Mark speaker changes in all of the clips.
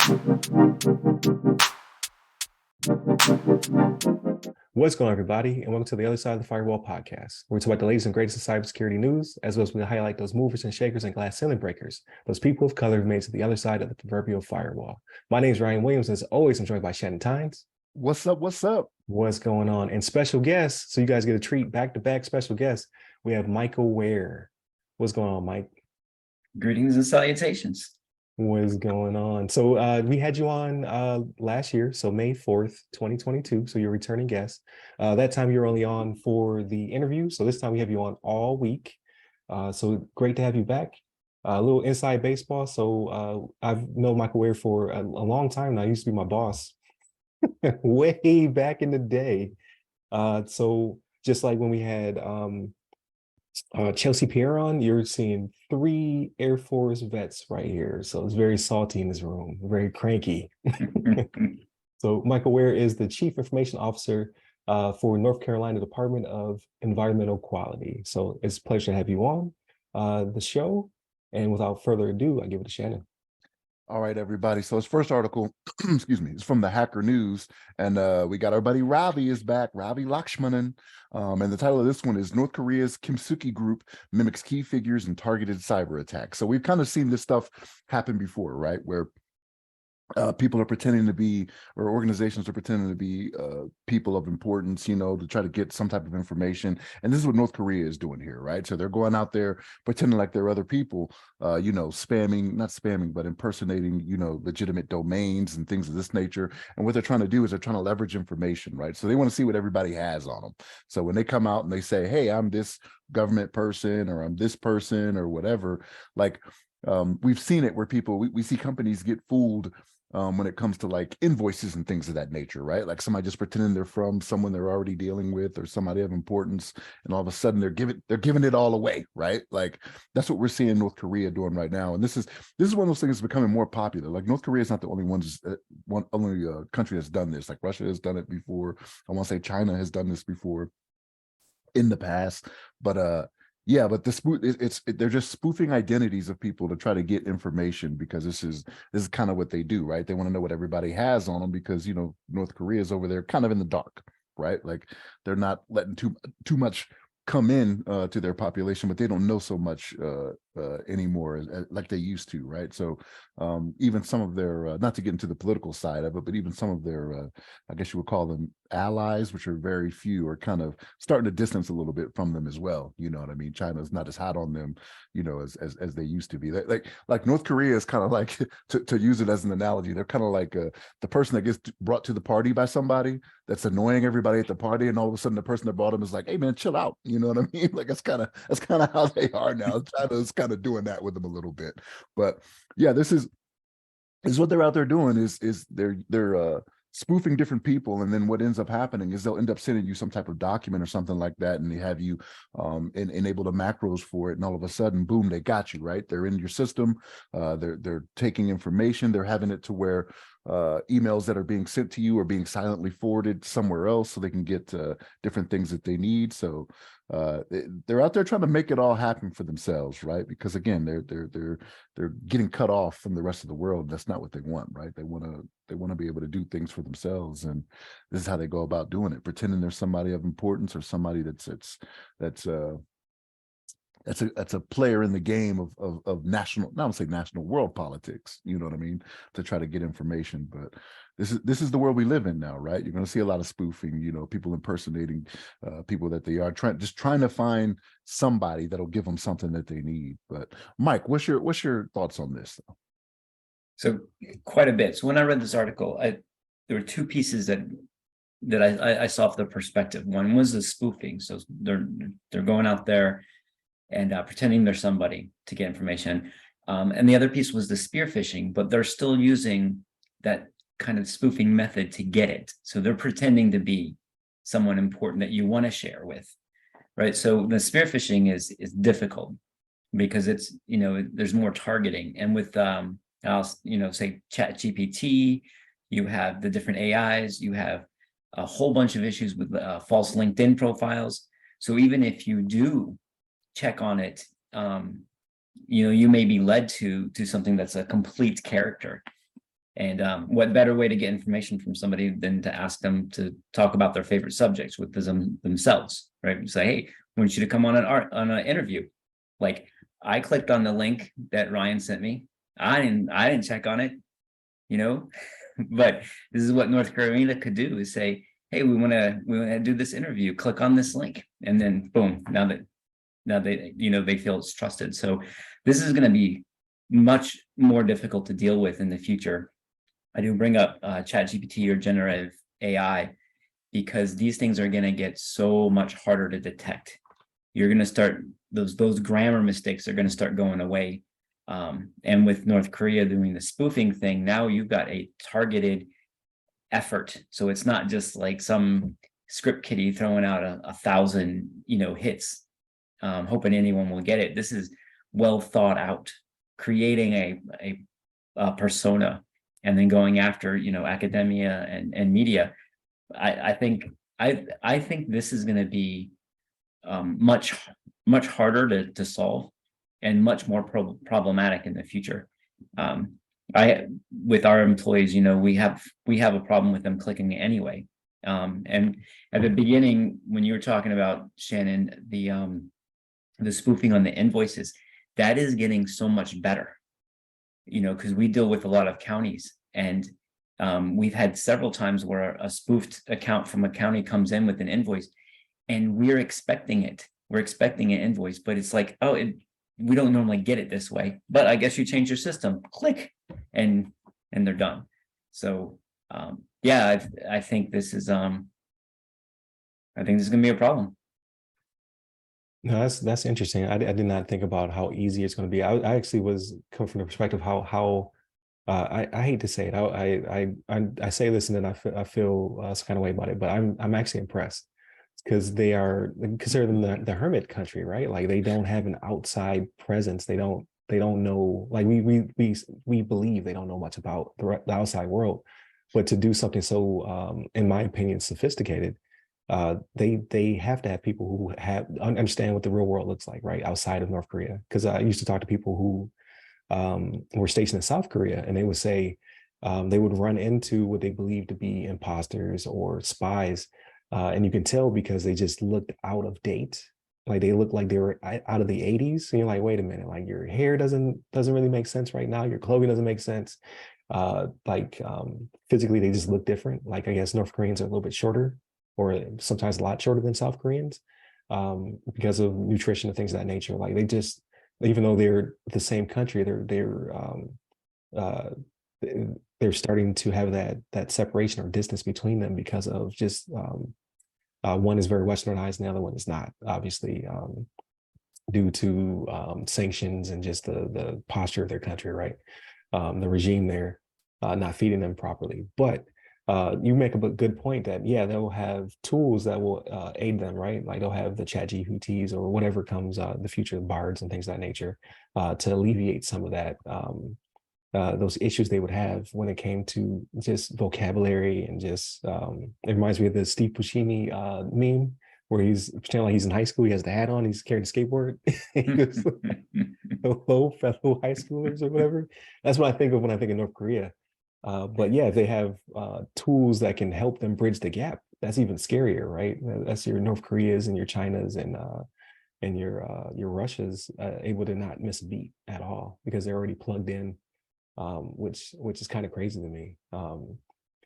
Speaker 1: What's going on, everybody, and welcome to the Other Side of the Firewall podcast, where we talk about the latest and greatest in cybersecurity news, as well as we highlight those movers and shakers and glass ceiling breakers, those people of color who made it to the other side of the proverbial firewall. My name is Ryan Williams, and as always, I'm joined by Shannon Tynes.
Speaker 2: What's up? What's up?
Speaker 1: What's going on? And special guests, so you guys get a treat, back-to-back special guests. We have Michael Ware. What's going on, Mike?
Speaker 3: Greetings and salutations.
Speaker 1: What is going on? So we had you on last year, so May 4th, 2022. So you're a returning guest. That time you were only on for the interview. So this time we have you on all week. So great to have you back. A little inside baseball. So I've known Michael Ware for a long time now. He used to be my boss way back in the day. So just like when we had Chelsea Pierre on, you're seeing 3 Air Force vets right here. So it's very salty in this room, very cranky. So Michael Ware is the Chief Information Officer for North Carolina Department of Environmental Quality. So it's a pleasure to have you on the show. And without further ado, I give it to Shannon.
Speaker 2: All right, everybody. So his first article, excuse me, is from the Hacker News. And we got our buddy Ravi is back, Ravi Lakshmanan. And the title of this one is North Korea's Kimsuky group mimics key figures in targeted cyber attacks. So we've kind of seen this stuff happen before, right? Where people are pretending to be, or organizations are pretending to be people of importance, you know, to try to get some type of information. And this is what North Korea is doing here, right? So they're going out there pretending like they're other people, you know, not spamming, but impersonating, you know, legitimate domains and things of this nature. And what they're trying to do is they're trying to leverage information, right? So they want to see what everybody has on them. So when they come out and they say, hey, I'm this government person, or I'm this person, or whatever, like we've seen it where we see companies get fooled when it comes to like invoices and things of that nature, right? Like somebody just pretending they're from someone they're already dealing with or somebody of importance, and all of a sudden they're giving it all away, right? Like that's what we're seeing North Korea doing right now. And this is one of those things that's becoming more popular. Like North Korea is not the only country that's done this. Like Russia has done it before. I want to say China has done this before in the past, but yeah, but they're just spoofing identities of people to try to get information, because this is kind of what they do, right? They want to know what everybody has on them, because, you know, North Korea is over there kind of in the dark, right? Like they're not letting too much come in to their population, but they don't know so much anymore like they used to, right? So even some of their, not to get into the political side of it, but even some of their, I guess you would call them allies, which are very few, are kind of starting to distance a little bit from them as well. You know what I mean? China's not as hot on them, you know, as they used to be. Like North Korea is kind of like, to use it as an analogy, they're kind of like the person that gets brought to the party by somebody that's annoying everybody at the party, and all of a sudden the person that brought them is like, hey man, chill out. You know what I mean? Like that's kind of how they are now. China's kind of doing that with them a little bit. But yeah, this is what they're out there doing, is they're spoofing different people, and then what ends up happening is they'll end up sending you some type of document or something like that, and they have you enable the macros for it, and all of a sudden, boom, they got you, right? They're in your system. They're taking information. They're having it to where emails that are being sent to you are being silently forwarded somewhere else, so they can get different things that they need. So they're out there trying to make it all happen for themselves, right? Because again, they're getting cut off from the rest of the world. That's not what they want, right? They want to be able to do things for themselves, and this is how they go about doing it, pretending there's somebody of importance, or somebody that's a player in the game of national, not to say national, world politics, you know what I mean, to try to get information. But this is the world we live in now, right? You're going to see a lot of spoofing, you know, people impersonating people that they are trying to find somebody that'll give them something that they need. But Mike, what's your thoughts on this though?
Speaker 3: So quite a bit. So when I read this article, there were 2 pieces that I saw from the perspective. One was the spoofing. So they're going out there and pretending they're somebody to get information. And the other piece was the spear phishing, but they're still using that kind of spoofing method to get it. So they're pretending to be someone important that you want to share with, right? So the spear phishing is difficult because it's, you know, there's more targeting. And with, you know, say ChatGPT, you have the different AIs, you have a whole bunch of issues with false LinkedIn profiles. So even if you do check on it, you know, you may be led to something that's a complete character. And what better way to get information from somebody than to ask them to talk about their favorite subjects with themselves, right? Say, hey, I want you to come on an interview. Like, I clicked on the link that Ryan sent me. I didn't check on it, you know, but this is what North Korea could do, is say, hey, we want to do this interview. Click on this link, and then boom. Now they they feel it's trusted. So this is going to be much more difficult to deal with in the future. I do bring up ChatGPT or generative AI because these things are going to get so much harder to detect. You're going to start those grammar mistakes are going to start going away. And with North Korea doing the spoofing thing, now you've got a targeted effort. So it's not just like some script kiddie throwing out a 1,000 hits, hoping anyone will get it. This is well thought out, creating a persona, and then going after academia and media. I think this is going to be much harder to solve and much more problematic in the future. With our employees, we have a problem with them clicking anyway. And at the beginning, when you were talking about, Shannon, the spoofing on the invoices, that is getting so much better, because we deal with a lot of counties, and we've had several times where a spoofed account from a county comes in with an invoice, and we're expecting it. We're expecting an invoice, but it's like, oh, we don't normally get it this way, but I guess you change your system, click, and they're done. So yeah, I think this is going to be a problem.
Speaker 1: No, that's interesting. I did not think about how easy it's going to be. I actually was coming from the perspective how I hate to say it. I say this and then I feel some kind of way about it, but I'm actually impressed, because they consider them the hermit country, right? Like, they don't have an outside presence. They don't know, like we believe they don't know much about the outside world, but to do something so in my opinion sophisticated, they have to have people who understand what the real world looks like, right, outside of North Korea. Because I used to talk to people who were stationed in South Korea, and they would say they would run into what they believed to be imposters or spies, and you can tell because they just looked out of date. Like, they looked like they were out of the 80s. And you're like, wait a minute, like, your hair doesn't really make sense right now. Your clothing doesn't make sense. Physically, they just look different. Like, I guess North Koreans are a little bit shorter, or sometimes a lot shorter than South Koreans, because of nutrition and things of that nature. Like, they just, even though they're the same country, they're starting to have that separation or distance between them because of just one is very westernized and the other one is not, obviously, due to sanctions and just the posture of their country, right? The regime there not feeding them properly. But you make a good point that, yeah, they'll have tools that will aid them, right? Like, they'll have the ChatGPTs or whatever comes in the future, bards and things of that nature, to alleviate some of that, those issues they would have when it came to just vocabulary and just, it reminds me of the Steve Buscemi meme, where he's pretending like he's in high school. He has the hat on, he's carrying a skateboard. He goes, hello, fellow high schoolers or whatever. That's what I think of when I think of North Korea. But yeah, if they have tools that can help them bridge the gap, that's even scarier, right? That's your North Koreas and your Chinas and your Russias able to not miss a beat at all, because they're already plugged in, which is kind of crazy to me. And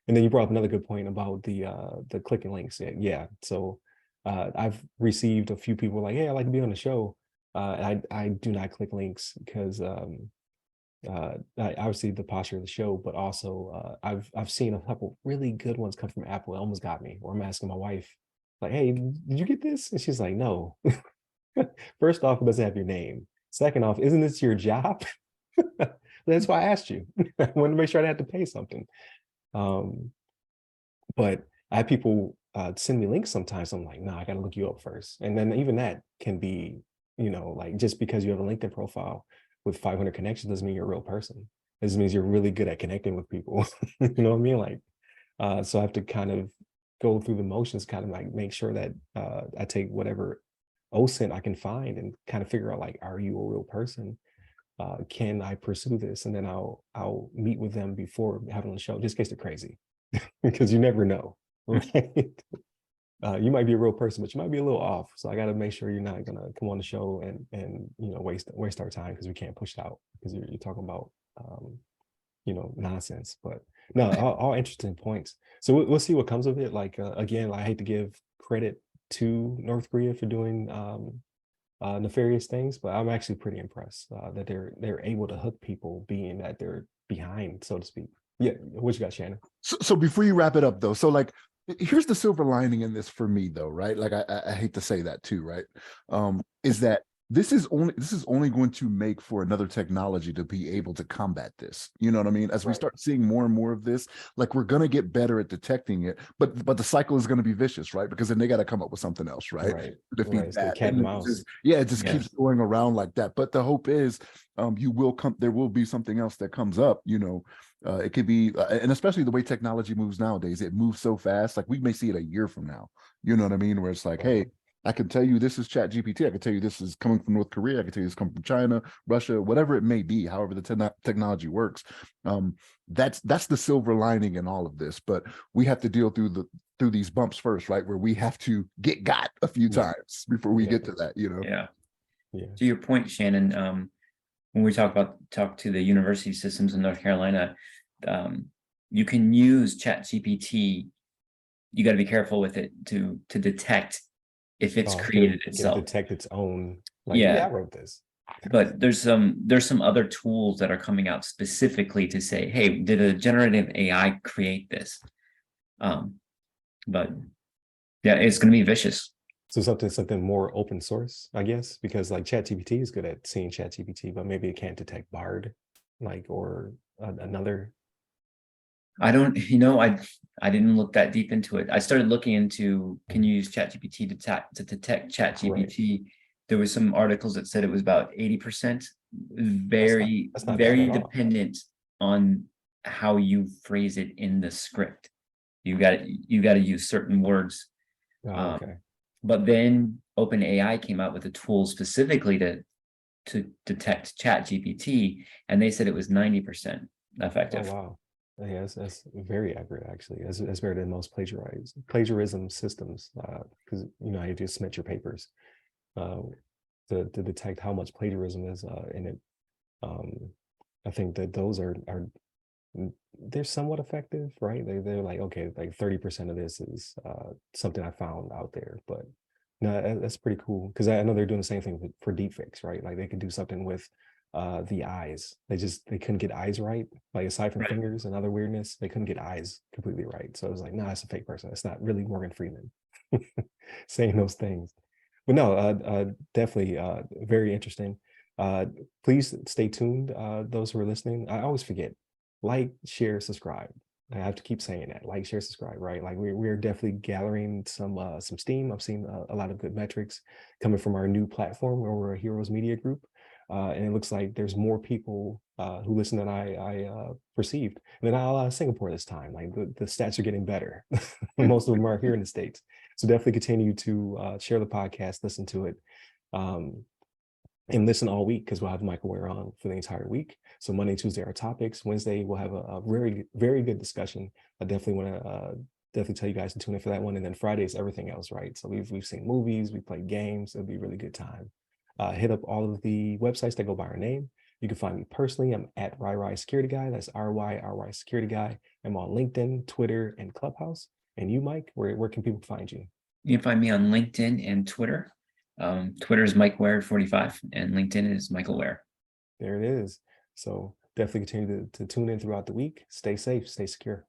Speaker 1: then you brought up another good point about the clicking links. Yeah. So I've received a few people like, hey, I'd like to be on the show. I do not click links because obviously the posture of the show, but also I've seen a couple really good ones come from Apple. It almost got me. Or I'm asking my wife, like, hey, did you get this? And she's like, no. First off, it doesn't have your name. Second off, isn't this your job? That's why I asked you. I wanted to make sure I had to pay something. But I have people send me links sometimes. I'm like, no, I got to look you up first. And then even that can be, like, just because you have a LinkedIn profile with 500 connections doesn't mean you're a real person. It just means you're really good at connecting with people. You know what I mean? Like, so I have to kind of go through the motions, kind of like make sure that I take whatever OSINT I can find and kind of figure out, like, are you a real person? can I pursue this? And then I'll meet with them before having on the show, just in case they're crazy, because you never know, right? You might be a real person, but you might be a little off. So I got to make sure you're not gonna come on the show and waste our time, because we can't push it out, because you're talking about nonsense. But no, all interesting points. So we'll see what comes of it. Like again, I hate to give credit to North Korea for doing nefarious things, but I'm actually pretty impressed that they're able to hook people, being that they're behind, so to speak. Yeah, what you got, Shannon?
Speaker 2: So before you wrap it up, though, so like, here's the silver lining in this for me, though, right? Like, I hate to say that too, right? Is that this is only going to make for another technology to be able to combat this. You know what I mean? As we start seeing more and more of this, like, we're gonna get better at detecting it, but the cycle is gonna be vicious, right? Because then they got to come up with something else, right?
Speaker 1: Right.
Speaker 2: To defeat
Speaker 1: It's the
Speaker 2: that.
Speaker 1: cat and
Speaker 2: And
Speaker 1: mouse.
Speaker 2: it just keeps going around like that. But the hope is, there will be something else that comes up, it could be, and especially the way technology moves nowadays, it moves so fast. Like, we may see it a year from now, you know what I mean? Where it's like, hey, I can tell you this is Chat GPT. I can tell you this is coming from North Korea. I can tell you this coming from China, Russia, whatever it may be, however the technology works. That's the silver lining in all of this. But we have to deal through these bumps first, right? Where we have to get got a few times before we get to that,
Speaker 3: Yeah.
Speaker 1: Yeah.
Speaker 3: To your point, Shannon, when we talk to the university systems in North Carolina, you can use Chat GPT. You got to be careful with it to detect if it's created itself.
Speaker 1: Detect its own. Like,
Speaker 3: yeah,
Speaker 1: I wrote this.
Speaker 3: But there's some other tools that are coming out specifically to say, hey, did a generative AI create this? But yeah, it's going to be vicious.
Speaker 1: So something more open source, I guess, because like ChatGPT is good at seeing ChatGPT, but maybe it can't detect Bard, like, or another.
Speaker 3: I don't, I didn't look that deep into it. I started looking into, can you use ChatGPT to detect ChatGPT? Right. There was some articles that said it was about 80%, very dependent on how you phrase it in the script. You got to use certain words.
Speaker 1: Okay.
Speaker 3: But then OpenAI came out with a tool specifically to detect ChatGPT, and they said it was 90% effective.
Speaker 1: Oh, wow. Yeah, that's very accurate, actually. That's better than most plagiarism systems, because you just submit your papers to detect how much plagiarism is in it. I think that those are they're somewhat effective, right? They're like, okay, like 30% of this is something I found out there, but no, that's pretty cool, because I know they're doing the same thing for deepfakes, right? Like, they could do something with the eyes. They couldn't get eyes right, like, aside from fingers and other weirdness, they couldn't get eyes completely right. So it was like, no, it's a fake person. It's not really Morgan Freeman saying those things. But no, definitely very interesting. Please stay tuned, those who are listening. I always forget, like, share, subscribe. I have to keep saying that, like, share, subscribe, right? Like, we're definitely gathering some steam. I've seen a lot of good metrics coming from our new platform, where we're a Heroes Media Group. And it looks like there's more people who listen than I perceived. And then Singapore this time. Like, the stats are getting better. Most of them are here in the States. So definitely continue to share the podcast, listen to it, and listen all week, because we'll have Michael Ware on for the entire week. So Monday, Tuesday are topics. Wednesday, we'll have a very, very good discussion. I definitely want to definitely tell you guys to tune in for that one. And then Friday is everything else, right? So we've seen movies, we played games. It'll be a really good time. Hit up all of the websites that go by our name. You can find me personally. I'm at RY Security Guy. That's RY Security Guy. I'm on LinkedIn, Twitter, and Clubhouse. And you, Mike, where can people find you?
Speaker 3: You can find me on LinkedIn and Twitter. Twitter is Mike Ware 45, and LinkedIn is Michael Ware.
Speaker 1: There it is. So definitely continue to tune in throughout the week. Stay safe, stay secure.